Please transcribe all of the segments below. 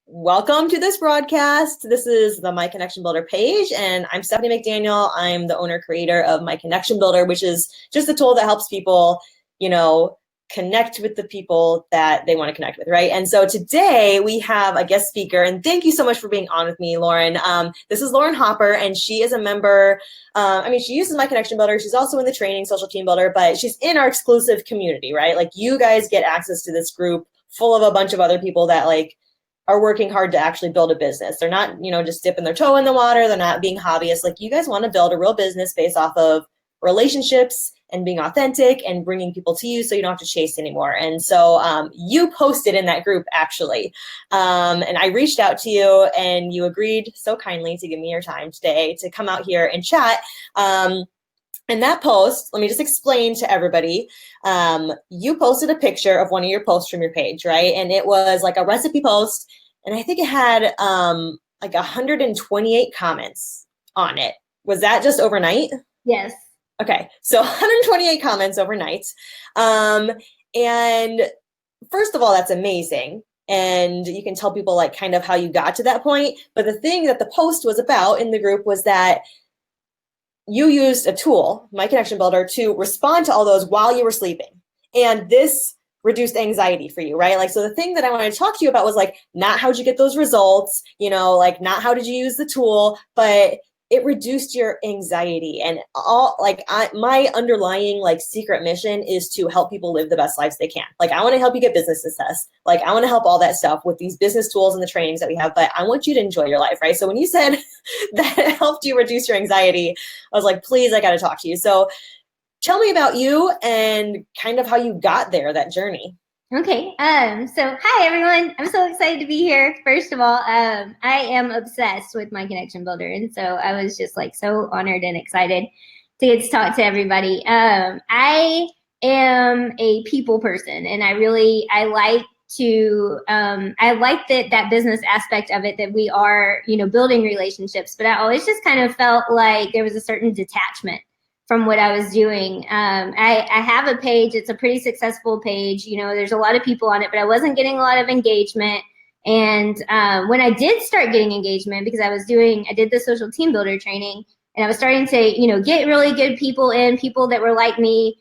Welcome to this broadcast. This is the My Connection Builder page, and I'm Stephanie McDaniel. I'm the owner creator of My Connection Builder, which is just a tool that helps people, connect with the people that they want to connect with, right? And so today we have a guest speaker, and thank you so much for being on with me, Lauren. This is Lauren Hopper, and she is a member. She uses My Connection Builder. She's also in the training Social Team Builder, but she's in our exclusive community, right? Like, you guys get access to this group full of a bunch of other people that are working hard to actually build a business. They're not, just dipping their toe in the water. They're not being hobbyists. Like, you guys want to build a real business based off of relationships and being authentic and bringing people to you so you don't have to chase anymore. And so you posted in that group, actually. And I reached out to you, and you agreed so kindly to give me your time today to come out here and chat. In that post, let me just explain to everybody, you posted a picture of one of your posts from your page, right? And it was like a recipe post, and I think it had 128 comments on it. Was that just overnight? Yes. Okay, so 128 comments overnight. And first of all, that's amazing. And you can tell people kind of how you got to that point. But the thing that the post was about in the group was that you used a tool, My Connection Builder, to respond to all those while you were sleeping. And this reduced anxiety for you, right? So the thing that I wanted to talk to you about was not how'd you get those results, not how did you use the tool, but it reduced your anxiety. And all my underlying secret mission is to help people live the best lives they can. I want to help you get business success. I want to help all that stuff with these business tools and the trainings that we have, but I want you to enjoy your life, right? So when you said that it helped you reduce your anxiety, I was like, please, I got to talk to you. So tell me about you and kind of how you got there, that journey. Okay. So hi everyone. I'm so excited to be here. First of all, I am obsessed with My Connection Builder. And so I was just so honored and excited to get to talk to everybody. I am a people person, and I like that business aspect of it, that we are, building relationships, but I always just kind of felt like there was a certain detachment from what I was doing. I have a page. It's a pretty successful page. There's a lot of people on it, but I wasn't getting a lot of engagement. And when I did start getting engagement, because I did the Social Team Builder training, and I was starting to, get really good people in, people that were like me,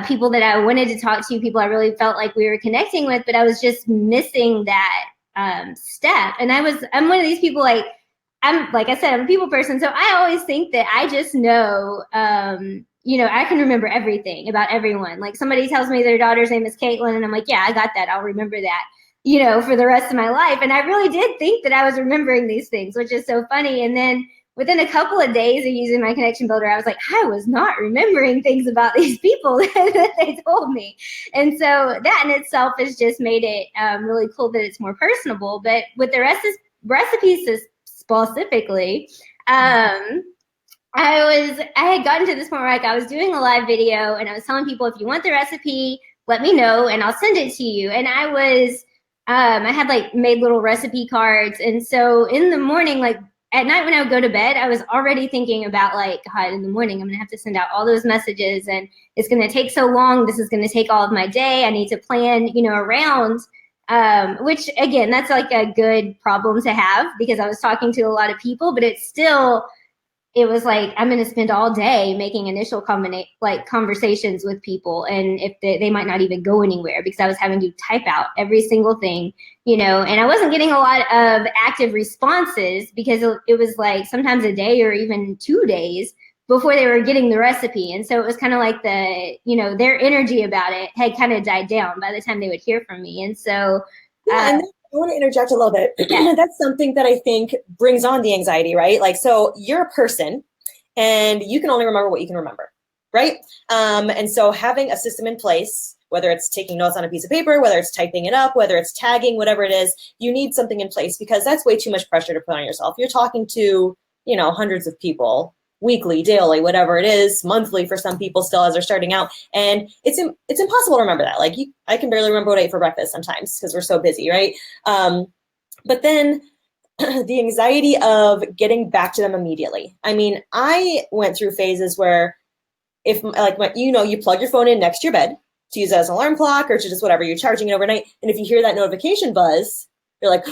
people that I wanted to talk to, people I really felt like we were connecting with, but I was just missing that step. And I'm one of these people, like I said, I'm a people person. So I always think that I just know, I can remember everything about everyone. Somebody tells me their daughter's name is Caitlin, and I'm like, yeah, I got that. I'll remember that, for the rest of my life. And I really did think that I was remembering these things, which is so funny. And then within a couple of days of using My Connection Builder, I was like, I was not remembering things about these people that they told me. And so that in itself has just made it really cool that it's more personable. But with the recipes specifically, I had gotten to this point where I was doing a live video, and I was telling people, if you want the recipe, let me know and I'll send it to you. And I had made little recipe cards. And so in the morning, at night when I would go to bed, I was already thinking about God, in the morning, I'm gonna have to send out all those messages, and it's gonna take so long. This is gonna take all of my day. I need to plan, around. Which again, that's a good problem to have, because I was talking to a lot of people, but it was I'm going to spend all day making initial conversations with people, and if they might not even go anywhere, because I was having to type out every single thing, and I wasn't getting a lot of active responses, because it was sometimes a day or even 2 days before they were getting the recipe. And so it was kind of their energy about it had kind of died down by the time they would hear from me. And so and I want to interject a little bit. Yeah. That's something that I think brings on the anxiety, right? So you're a person, and you can only remember what you can remember, right? And so having a system in place, whether it's taking notes on a piece of paper, whether it's typing it up, whether it's tagging, whatever it is, you need something in place, because that's way too much pressure to put on yourself. You're talking to, hundreds of people weekly, daily, whatever it is, monthly for some people still as they're starting out. And it's impossible to remember that. I can barely remember what I ate for breakfast sometimes because we're so busy, right? But then the anxiety of getting back to them immediately. I went through phases where if you plug your phone in next to your bed to use it as an alarm clock or to just whatever, you're charging it overnight. And if you hear that notification buzz, you're like,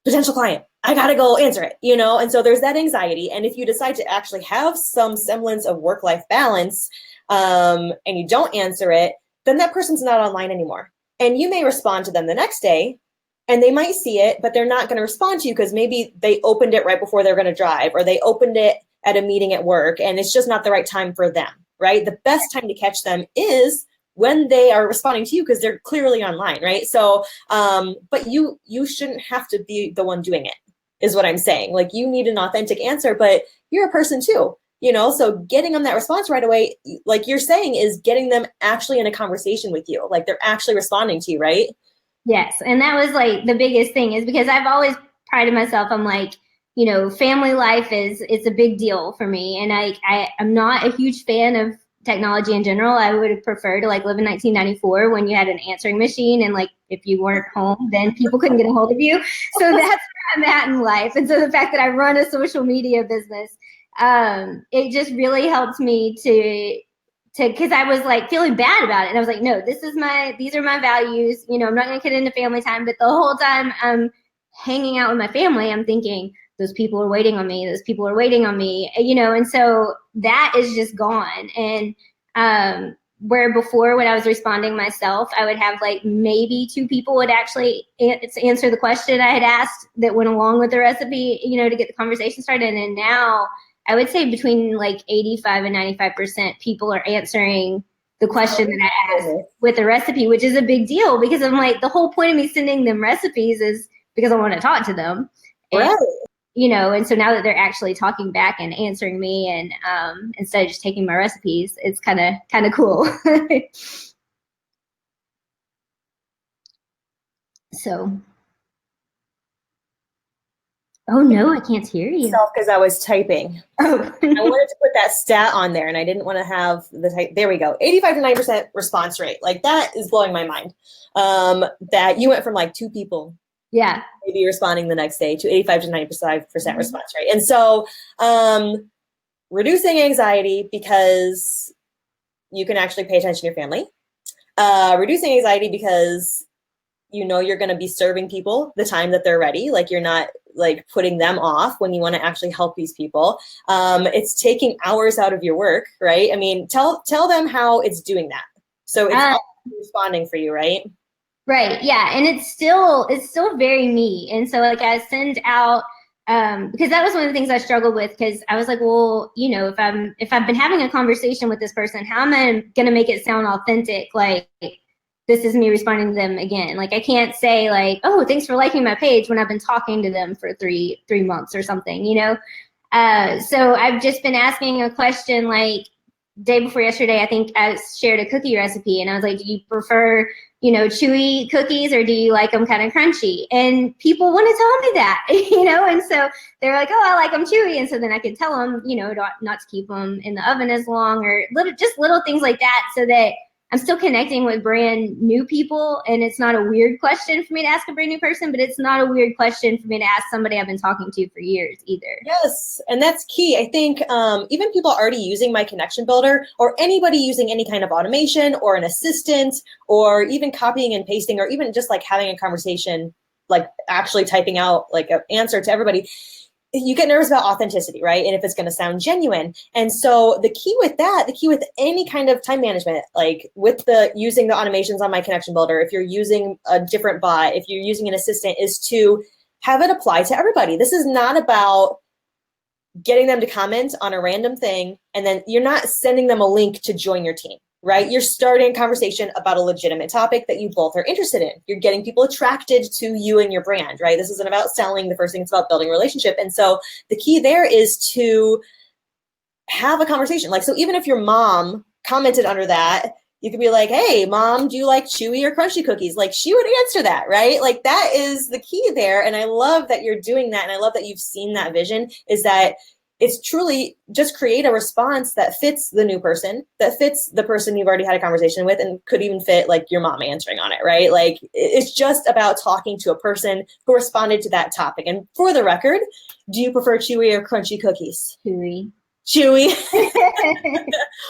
potential client, I gotta go answer it, you know? And so there's that anxiety. And if you decide to actually have some semblance of work-life balance, and you don't answer it, then that person's not online anymore. And you may respond to them the next day, and they might see it, but they're not going to respond to you because maybe they opened it right before they're going to drive, or they opened it at a meeting at work, and it's just not the right time for them, right? The best time to catch them is when they are responding to you because they're clearly online, right? So, but you shouldn't have to be the one doing it, is what I'm saying. Like, you need an authentic answer, but you're a person too, you know? So getting them that response right away, like you're saying, is getting them actually in a conversation with you. Like, they're actually responding to you, right? Yes. And that was like the biggest thing, is because I've always prided myself. I'm like, you know, family life it's a big deal for me. And I'm not a huge fan of technology in general. I would prefer to like live in 1994 when you had an answering machine, and like if you weren't home, then people couldn't get a hold of you. So that's where I'm at in life. And so the fact that I run a social media business, it just really helped me to because I was like feeling bad about it. And I was like, no, these are my values. You know, I'm not going to get into family time. But the whole time I'm hanging out with my family, I'm thinking, those people are waiting on me. Those people are waiting on me, you know? And so that is just gone. And where before, when I was responding myself, I would have like maybe 2 people would actually answer the question I had asked that went along with the recipe, you know, to get the conversation started. And now I would say between like 85 and 95% people are answering the question that I asked with the recipe, which is a big deal, because I'm like, the whole point of me sending them recipes is because I want to talk to them. And, Right. you know, and so now that they're actually talking back and answering me, and instead of just taking my recipes, it's kind of cool. So. Oh no, I can't hear you. Because I was typing. Oh. I wanted to put that stat on there, and I didn't want to have the type. There we go. 85 to 90% response rate. Like, that is blowing my mind. That you went from like 2 people, yeah, maybe responding the next day, to 85 to 95% response rate. And so, reducing anxiety because you can actually pay attention to your family. Reducing anxiety because you know you're going to be serving people the time that they're ready. Like, you're not like putting them off when you want to actually help these people. It's taking hours out of your work, right? I mean, tell them how it's doing that. So it's responding for you, right? Right. Yeah. And it's still very me. And so like I send out, because that was one of the things I struggled with, because I was like, well, you know, if I've been having a conversation with this person, how am I going to make it sound authentic? Like, this is me responding to them again. Like, I can't say like, oh, thanks for liking my page, when I've been talking to them for three months or something, you know? So I've just been asking a question, like day before yesterday, I think I shared a cookie recipe, and I was like, do you prefer, you know, chewy cookies, or do you like them kind of crunchy? And people want to tell me that, you know? And so they're like, oh, I like them chewy. And so then I could tell them, you know, not to keep them in the oven as long, or little things like that, so that I'm still connecting with brand new people. And it's not a weird question for me to ask a brand new person, but it's not a weird question for me to ask somebody I've been talking to for years either. Yes, and that's key. I think even people already using My Connection Builder, or anybody using any kind of automation or an assistant, or even copying and pasting, or even just like having a conversation, like actually typing out like an answer to everybody, you get nervous about authenticity, right? And if it's going to sound genuine. And so the key with any kind of time management, like with using the automations on My Connection Builder, if you're using a different bot, if you're using an assistant, is to have it apply to everybody. This is not about getting them to comment on a random thing, and then you're not sending them a link to join your team, right? You're starting a conversation about a legitimate topic that you both are interested in. You're getting people attracted to you and your brand, right? This isn't about selling. The first thing, it's about building a relationship. And so the key there is to have a conversation. Like, so even if your mom commented under that, you could be like, hey, Mom, do you like chewy or crunchy cookies? Like, she would answer that, right? Like, that is the key there. And I love that you're doing that. And I love that you've seen that vision, is that it's truly just create a response that fits the new person, that fits the person you've already had a conversation with, and could even fit like your mom answering on it, right? Like, it's just about talking to a person who responded to that topic. And for the record, do you prefer chewy or crunchy cookies? Chewy. Chewy.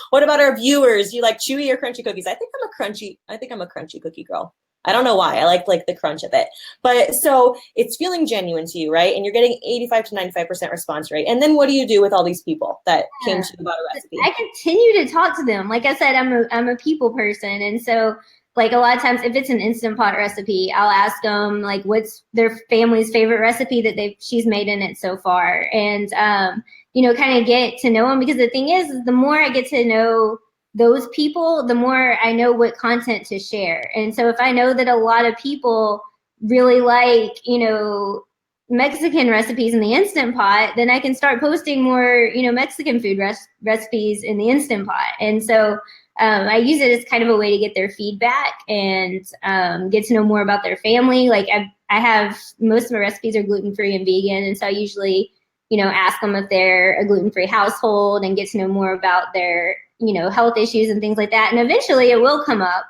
What about our viewers? Do you like chewy or crunchy cookies? I think I'm a crunchy cookie girl. I don't know why. I like the crunch of it. But so it's feeling genuine to you, right? And you're getting 85 to 95% response rate. And then what do you do with all these people that came to you about a recipe? I continue to talk to them. Like I said, I'm a people person. And so like a lot of times if it's an Instant Pot recipe, I'll ask them like what's their family's favorite recipe that she's made in it so far. And, you know, kind of get to know them, because the thing is the more I get to know those people, the more I know what content to share. And so if I know that a lot of people really like, you know, Mexican recipes in the Instant Pot, then I can start posting more, you know, Mexican food recipes in the Instant Pot. And so I use it as kind of a way to get their feedback and get to know more about their family. Like I have, most of my recipes are gluten-free and vegan. And so I usually, you know, ask them if they're a gluten-free household and get to know more about their, you know, health issues and things like that. And eventually it will come up,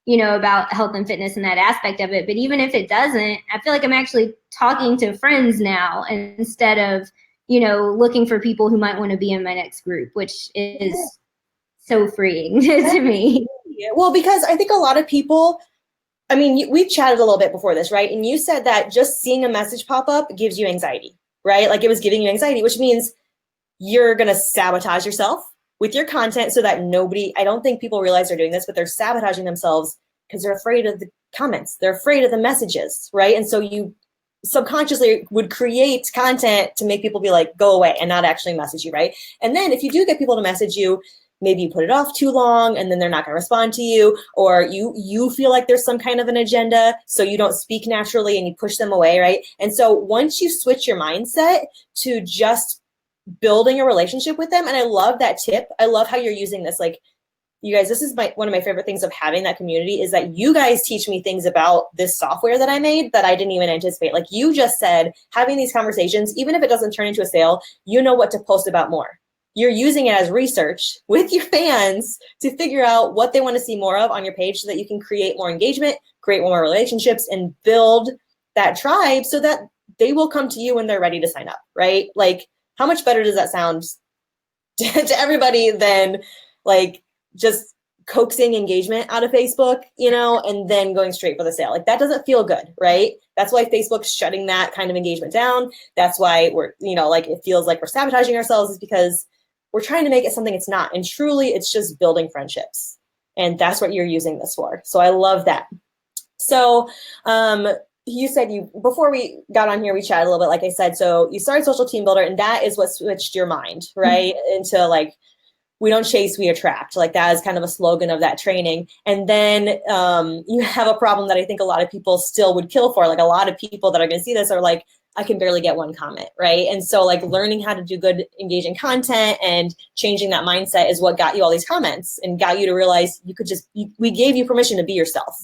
you know, about health and fitness and that aspect of it. But even if it doesn't, I feel like I'm actually talking to friends now instead of, you know, looking for people who might want to be in my next group, which is so freeing to me. Well, because I think a lot of people, I mean, we chatted a little bit before this, right? And you said that just seeing a message pop up gives you anxiety, right? Like it was giving you anxiety, which means you're going to sabotage yourself with your content so that I don't think people realize they're doing this, but they're sabotaging themselves because they're afraid of the comments. They're afraid of the messages, right? And so you subconsciously would create content to make people be like, go away, and not actually message you, right? And then if you do get people to message you, maybe you put it off too long and then they're not going to respond to you, or you feel like there's some kind of an agenda, so you don't speak naturally and you push them away, right? And so once you switch your mindset to just building a relationship with them, and I love that tip. I love how you're using this. Like, you guys, this is one of my favorite things of having that community is that you guys teach me things about this software that I made that I didn't even anticipate. Like you just said, having these conversations, even if it doesn't turn into a sale, you know what to post about more. You're using it as research with your fans to figure out what they want to see more of on your page so that you can create more engagement, create more relationships, and build that tribe so that they will come to you when they're ready to sign up, right? Like, how much better does that sound to everybody than like just coaxing engagement out of Facebook, you know, and then going straight for the sale? Like that doesn't feel good, right? That's why Facebook's shutting that kind of engagement down. That's why we're, you know, like it feels like we're sabotaging ourselves, is because we're trying to make it something it's not. And truly it's just building friendships. And that's what you're using this for. So I love that. So, you said before we got on here, we chatted a little bit, like I said, so you started Social Team Builder, and that is what switched your mind, right? Mm-hmm. Into like, we don't chase, we attract. Like that is kind of a slogan of that training. And then you have a problem that I think a lot of people still would kill for. Like a lot of people that are going to see this are like, I can barely get one comment, right? And so like learning how to do good, engaging content and changing that mindset is what got you all these comments and got you to realize you could we gave you permission to be yourself,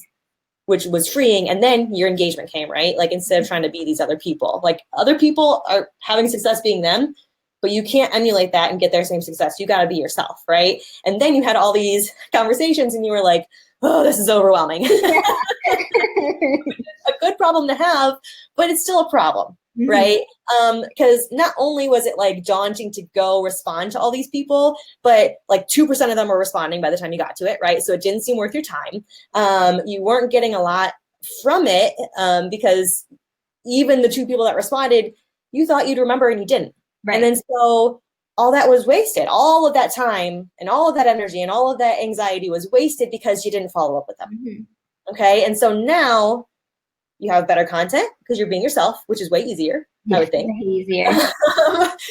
which was freeing. And then your engagement came, right? Like instead of trying to be these other people, like other people are having success being them, but you can't emulate that and get their same success. You got to be yourself, right? And then you had all these conversations and you were like, oh, this is overwhelming. A good problem to have, but it's still a problem, mm-hmm. right? Because not only was it like daunting to go respond to all these people, but like 2% of them were responding by the time you got to it, right? So it didn't seem worth your time. You weren't getting a lot from it because even the 2 people that responded, you thought you'd remember and you didn't. Right. And then so all that was wasted. All of that time and all of that energy and all of that anxiety was wasted because you didn't follow up with them. Mm-hmm. Okay. And so now you have better content because you're being yourself, which is way easier, I would think. Way easier.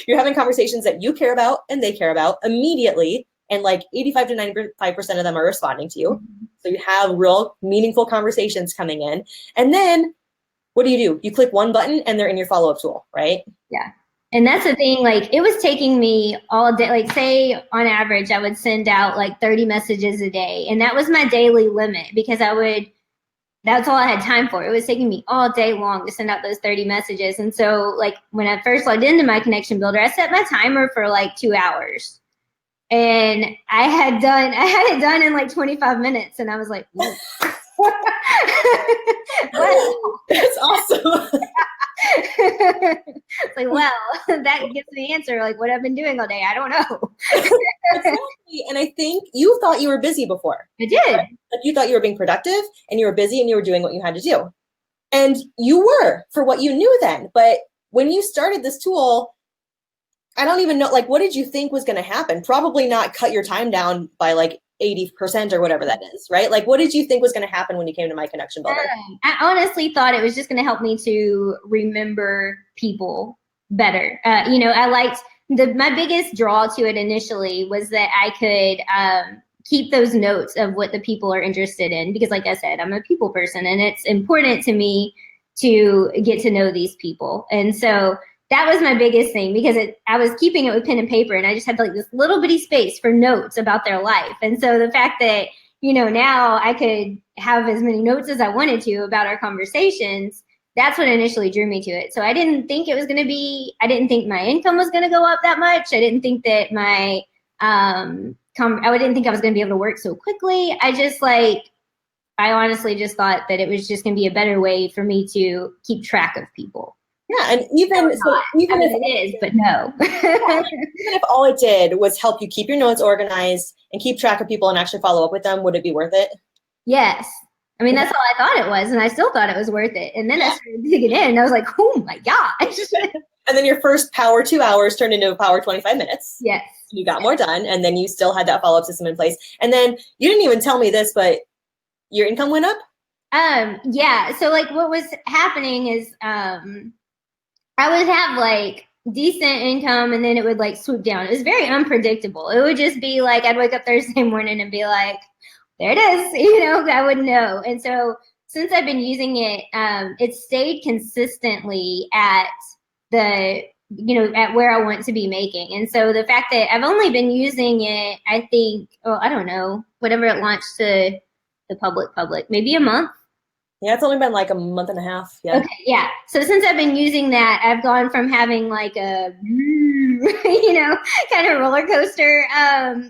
You're having conversations that you care about and they care about immediately. And like 85 to 95% of them are responding to you. Mm-hmm. So you have real meaningful conversations coming in. And then what do? You click one button and they're in your follow-up tool, right? Yeah. And that's the thing, like it was taking me all day, like say on average, I would send out like 30 messages a day. And that was my daily limit because that's all I had time for. It was taking me all day long to send out those 30 messages. And so like when I first logged into my connection builder, I set my timer for like 2 hours. And I had it done in like 25 minutes. And I was like, that's awesome. It's like, well, that gives me the answer, like what I've been doing all day. I don't know. Exactly. And I think you thought you were busy before. I did. Like you thought you were being productive and you were busy and you were doing what you had to do. And you were for what you knew then. But when you started this tool, I don't even know, like, what did you think was going to happen? Probably not cut your time down by like 80% or whatever that is, right? Like, what did you think was going to happen when you came to My Connection Builder? I honestly thought it was just going to help me to remember people better. I liked my biggest draw to it initially was that I could keep those notes of what the people are interested in, because like I said, I'm a people person and it's important to me to get to know these people. And so that was my biggest thing, because I was keeping it with pen and paper and I just had like this little bitty space for notes about their life. And so the fact that, now I could have as many notes as I wanted to about our conversations, that's what initially drew me to it. So I didn't think I didn't think my income was going to go up that much. I didn't think that I didn't think I was going to be able to work so quickly. I honestly just thought that it was just going to be a better way for me to keep track of people. Yeah, and even if it is, but no. Even if all it did was help you keep your notes organized and keep track of people and actually follow up with them, would it be worth it? Yes. I mean, that's all I thought it was, and I still thought it was worth it. And then I started digging in, and I was like, oh my gosh. And then your first power 2 hours turned into a power 25 minutes. Yes. You got more done, and then you still had that follow-up system in place. And then you didn't even tell me this, but your income went up? Yeah. So like what was happening is I would have like decent income and then it would like swoop down. It was very unpredictable. It would just be like, I'd wake up Thursday morning and be like, there it is, I wouldn't know. And so since I've been using it, it stayed consistently at at where I want to be making. And so the fact that I've only been using it, I think, I don't know, whatever it launched to the public, maybe a month. Yeah, it's only been like a month and a half. Yeah. Okay, yeah. So since I've been using that, I've gone from having like a, kind of roller coaster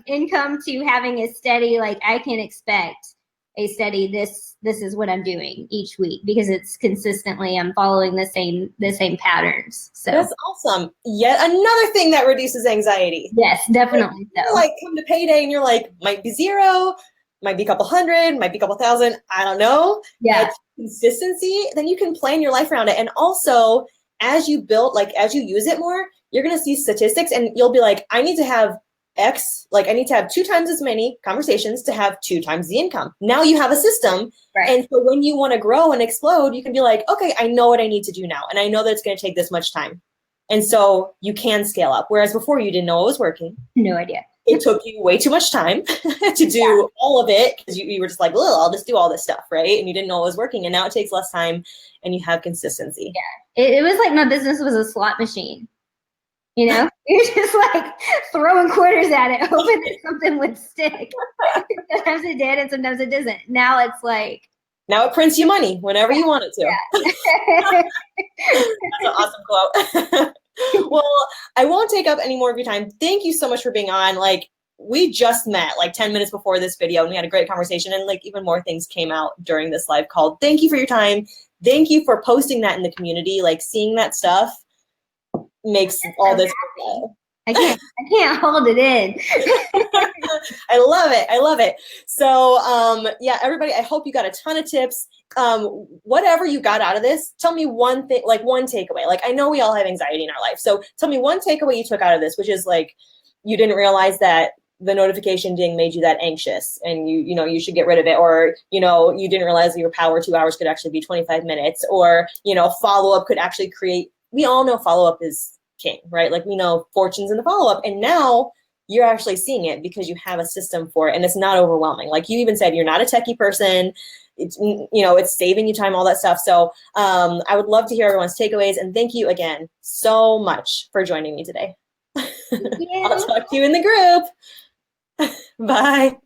income to having a steady, like I can expect a steady, this is what I'm doing each week, because it's consistently, I'm following the same patterns. So that's awesome. Yet another thing that reduces anxiety. Yes, definitely. So like come to payday and you're like, might be zero, might be a couple hundred, might be a couple thousand, I don't know. Yeah. It's consistency, then you can plan your life around it. And also, as you use it more, you're going to see statistics and you'll be like, I need to have X, like I need to have 2 times as many conversations to have 2 times the income. Now you have a system. Right. And so when you want to grow and explode, you can be like, okay, I know what I need to do now. And I know that it's going to take this much time. And so you can scale up. Whereas before you didn't know it was working. No idea. It took you way too much time to do all of it because you were just like, well, I'll just do all this stuff, right? And you didn't know it was working. And now it takes less time and you have consistency. Yeah. It was like my business was a slot machine. You're just like throwing quarters at it, hoping that something would stick. Sometimes it did and sometimes it doesn't. Now it's like. Now it prints you money whenever you want it to. Yeah. That's an awesome quote. Well, I won't take up any more of your time. Thank you so much for being on. Like, we just met like 10 minutes before this video and we had a great conversation, and like even more things came out during this live call. Thank you for your time. Thank you for posting that in the community. Like, seeing that stuff makes all this work. I can't hold it in. I love it. I love it. So everybody, I hope you got a ton of tips. Whatever you got out of this, tell me one thing, like one takeaway. Like, I know we all have anxiety in our life. So tell me one takeaway you took out of this, which is like, you didn't realize that the notification ding made you that anxious and you should get rid of it. Or, you didn't realize that your power 2 hours could actually be 25 minutes, or, follow-up could actually create, we all know follow-up is king, right? Like, we know fortunes in the follow-up, and now you're actually seeing it because you have a system for it and it's not overwhelming. Like you even said, you're not a techie person. It's, it's saving you time, all that stuff. So I would love to hear everyone's takeaways, and thank you again so much for joining me today. I'll talk to you in the group. Bye.